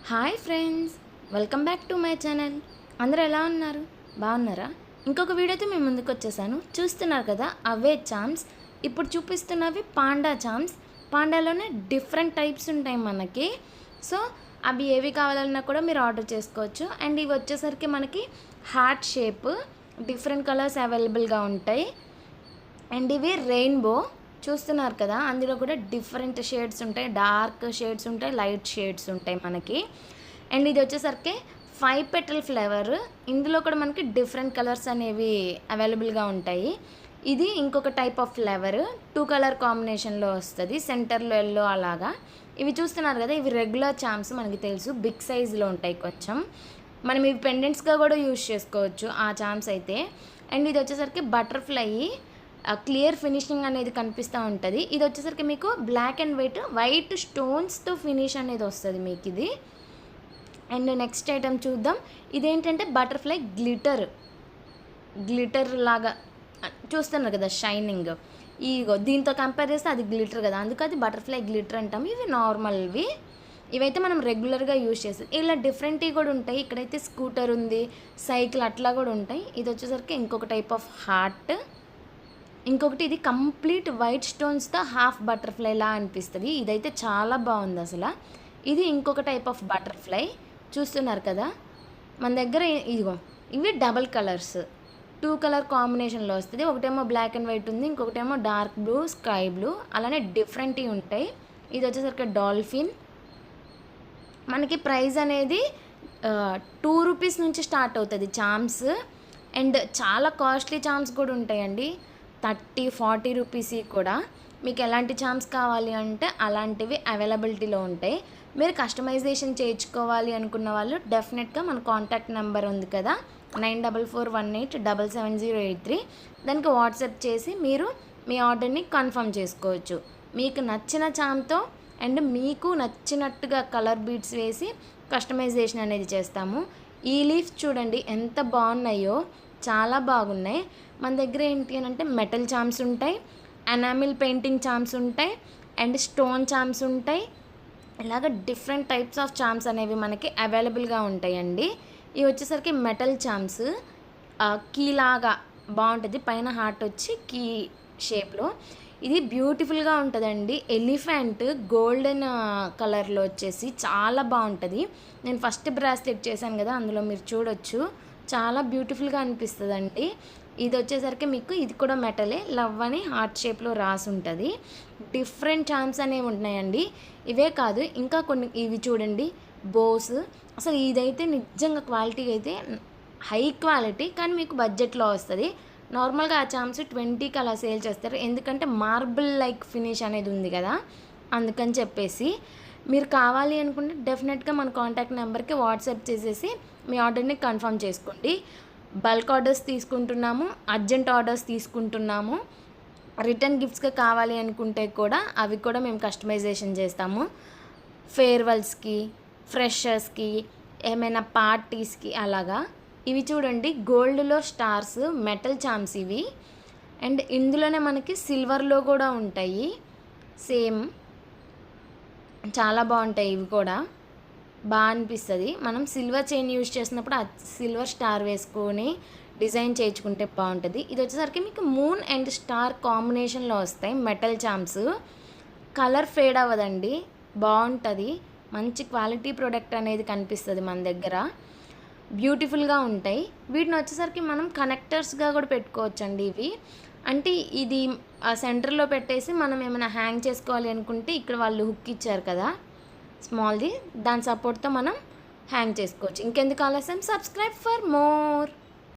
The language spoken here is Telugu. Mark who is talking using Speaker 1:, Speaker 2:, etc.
Speaker 1: Hi friends, welcome back to my channel. అందరూ ఎలా ఉన్నారు? బాగున్నారా? ఇంకొక వీడియోతో మేము ముందుకు వచ్చేసాను. చూస్తున్నారు కదా, అవే చామ్స్. ఇప్పుడు చూపిస్తున్నవి పాండా చామ్స్. పాండాలోనే డిఫరెంట్ టైప్స్ ఉంటాయి మనకి. సో అవి ఏవి కావాలన్నా కూడా మీరు ఆర్డర్ చేసుకోవచ్చు. అండ్ ఇవి వచ్చేసరికి మనకి హార్ట్ షేప్, డిఫరెంట్ కలర్స్ అవైలబుల్గా ఉంటాయి. అండ్ ఇవి రెయిన్బో చూస్తున్నారు కదా, అందులో కూడా డిఫరెంట్ షేడ్స్ ఉంటాయి, డార్క్ షేడ్స్ ఉంటాయి, లైట్ షేడ్స్ ఉంటాయి మనకి. అండ్ ఇది వచ్చేసరికి 5 పెటల్ ఫ్లేవర్. ఇందులో కూడా మనకి డిఫరెంట్ కలర్స్ అనేవి అవైలబుల్గా ఉంటాయి. ఇది ఇంకొక టైప్ ఆఫ్ ఫ్లేవర్, 2 కలర్ కాంబినేషన్లో వస్తుంది, సెంటర్లో ఎల్లో అలాగా. ఇవి చూస్తున్నారు కదా, ఇవి రెగ్యులర్ చామ్స్, మనకి తెలుసు బిగ్ సైజులో ఉంటాయి కొంచెం. మనం ఇవి పెండెంట్స్గా కూడా యూజ్ చేసుకోవచ్చు ఆ చామ్స్ అయితే. అండ్ ఇది వచ్చేసరికి బటర్ఫ్లై, క్లియర్ ఫినిషింగ్ అనేది కనిపిస్తూ ఉంటుంది. ఇది వచ్చేసరికి మీకు బ్లాక్ అండ్ వైట్ స్టోన్స్తో ఫినిష్ అనేది వస్తుంది మీకు ఇది. అండ్ నెక్స్ట్ ఐటమ్ చూద్దాం. ఇదేంటంటే బటర్ఫ్లై గ్లిటర్ లాగా చూస్తున్నారు కదా, షైనింగ్. ఇగో దీంతో కంపేర్ చేస్తే అది గ్లిటర్ కదా, అందుకు అది బటర్ఫ్లై గ్లిటర్ అంటాం. ఇవి నార్మల్వి, ఇవైతే మనం రెగ్యులర్గా యూజ్ చేస్తాం. ఇలా డిఫరెంట్వి కూడా ఉంటాయి. ఇక్కడైతే స్కూటర్ ఉంది, సైకిల్ అట్లా కూడా ఉంటాయి. ఇది వచ్చేసరికి ఇంకొక టైప్ ఆఫ్ హార్ట్. ఇంకొకటి ఇది కంప్లీట్ వైట్ స్టోన్స్తో హాఫ్ బటర్ఫ్లైలా అనిపిస్తుంది. ఇదైతే చాలా బాగుంది అసలు. ఇది ఇంకొక టైప్ ఆఫ్ బటర్ఫ్లై చూస్తున్నారు కదా మన దగ్గర. ఇదిగో ఇవి డబల్ కలర్స్, 2 కలర్ కాంబినేషన్లో వస్తుంది. ఒకటేమో బ్లాక్ అండ్ వైట్ ఉంది, ఇంకొకటేమో డార్క్ బ్లూ, స్కై బ్లూ, అలానే డిఫరెంట్వి ఉంటాయి. ఇది వచ్చేసరికి డాల్ఫిన్. మనకి ప్రైస్ అనేది 2 రూపీస్ నుంచి స్టార్ట్ అవుతుంది చామ్స్. అండ్ చాలా కాస్ట్లీ చామ్స్ కూడా ఉంటాయండి, 30-40 రూపీస్ కూడా. మీకు ఎలాంటి చామ్స్ కావాలి అంటే అలాంటివి అవైలబిలిటీలో ఉంటాయి. మీరు కస్టమైజేషన్ చేయించుకోవాలి అనుకున్న వాళ్ళు డెఫినెట్గా మన కాంటాక్ట్ నెంబర్ ఉంది కదా, 9441877083, దానికి వాట్సాప్ చేసి మీరు మీ ఆర్డర్ని కన్ఫర్మ్ చేసుకోవచ్చు. మీకు నచ్చిన చామ్తో అండ్ మీకు నచ్చినట్టుగా కలర్ బీడ్స్ వేసి కస్టమైజేషన్ అనేది చేస్తాము. ఈ లీఫ్స్ చూడండి ఎంత బాగున్నాయో, చాలా బాగున్నాయి. మన దగ్గర ఏంటి అని అంటే మెటల్ చామ్స్ ఉంటాయి, ఎనామిల్ పెయింటింగ్ చామ్స్ ఉంటాయి, అండ్ స్టోన్ చామ్స్ ఉంటాయి. ఇలాగ డిఫరెంట్ టైప్స్ ఆఫ్ చామ్స్ అనేవి మనకి అవైలబుల్గా ఉంటాయండి. ఇవి వచ్చేసరికి మెటల్ చామ్స్, కీలాగా బాగుంటుంది, పైన హార్ట్ వచ్చి కీ షేప్లో. ఇది బ్యూటిఫుల్గా ఉంటుందండి. ఎలిఫెంట్ గోల్డెన్ కలర్లో వచ్చేసి చాలా బాగుంటుంది. నేను ఫస్ట్ బ్రాస్లెట్ చేశాను కదా, అందులో మీరు చూడొచ్చు, చాలా బ్యూటిఫుల్గా అనిపిస్తుందండి. ఇది వచ్చేసరికి మీకు ఇది కూడా మెటలే, లవ్ అని హార్ట్ షేప్లో రాసి ఉంటుంది. డిఫరెంట్ చామ్స్ అనేవి ఉన్నాయండి. ఇవే కాదు ఇంకా కొన్ని, ఇవి చూడండి బోస్. అసలు ఇదైతే నిజంగా క్వాలిటీ అయితే హై క్వాలిటీ, కానీ మీకు బడ్జెట్లో వస్తుంది. నార్మల్గా ఆ చామ్స్ 20కి అలా సేల్ చేస్తారు, ఎందుకంటే మార్బుల్ లైక్ ఫినిష్ అనేది ఉంది కదా, అందుకని చెప్పేసి. మీరు కావాలి అనుకుంటే డెఫినెట్గా మన కాంటాక్ట్ నెంబర్కి వాట్సాప్ చేసేసి మీ ఆర్డర్ని కన్ఫర్మ్ చేసుకోండి. బల్క్ ఆర్డర్స్ తీసుకుంటున్నాము, అర్జెంట్ ఆర్డర్స్ తీసుకుంటున్నాము. రిటర్న్ గిఫ్ట్స్గా కావాలి అనుకుంటే కూడా అవి కూడా మేము కస్టమైజేషన్ చేస్తాము. ఫేర్వెల్స్కి, ఫ్రెషర్స్కి, ఏమైనా పార్టీస్కి అలాగా. ఇవి చూడండి గోల్డ్లో స్టార్స్, మెటల్ చామ్స్ ఇవి. అండ్ ఇందులోనే మనకి సిల్వర్లో కూడా ఉంటాయి సేమ్, చాలా బాగుంటాయి. ఇవి కూడా బాగా అనిపిస్తుంది. మనం సిల్వర్ చైన్ యూజ్ చేసినప్పుడు ఆ సిల్వర్ స్టార్ వేసుకొని డిజైన్ చేయించుకుంటే బాగుంటుంది. ఇది వచ్చేసరికి మీకు మూన్ అండ్ స్టార్ కాంబినేషన్లో వస్తాయి మెటల్ చామ్స్. కలర్ ఫేడ్ అవ్వదండి, బాగుంటుంది. మంచి క్వాలిటీ ప్రోడక్ట్ అనేది కనిపిస్తుంది మన దగ్గర, బ్యూటిఫుల్గా ఉంటాయి. వీటిని వచ్చేసరికి మనం కనెక్టర్స్గా కూడా పెట్టుకోవచ్చండి. ఇవి అంటే ఇది ఆ సెంటర్లో పెట్టేసి మనం ఏమైనా హ్యాంగ్ చేసుకోవాలి అనుకుంటే ఇక్కడ వాళ్ళు హుక్ ఇచ్చారు కదా స్మాల్ది, దాని సపోర్ట్తో మనం హ్యాంగ్ చేసుకోవచ్చు. ఇంకెందుకు ఆలస్యం, సబ్స్క్రైబ్ ఫర్ మోర్.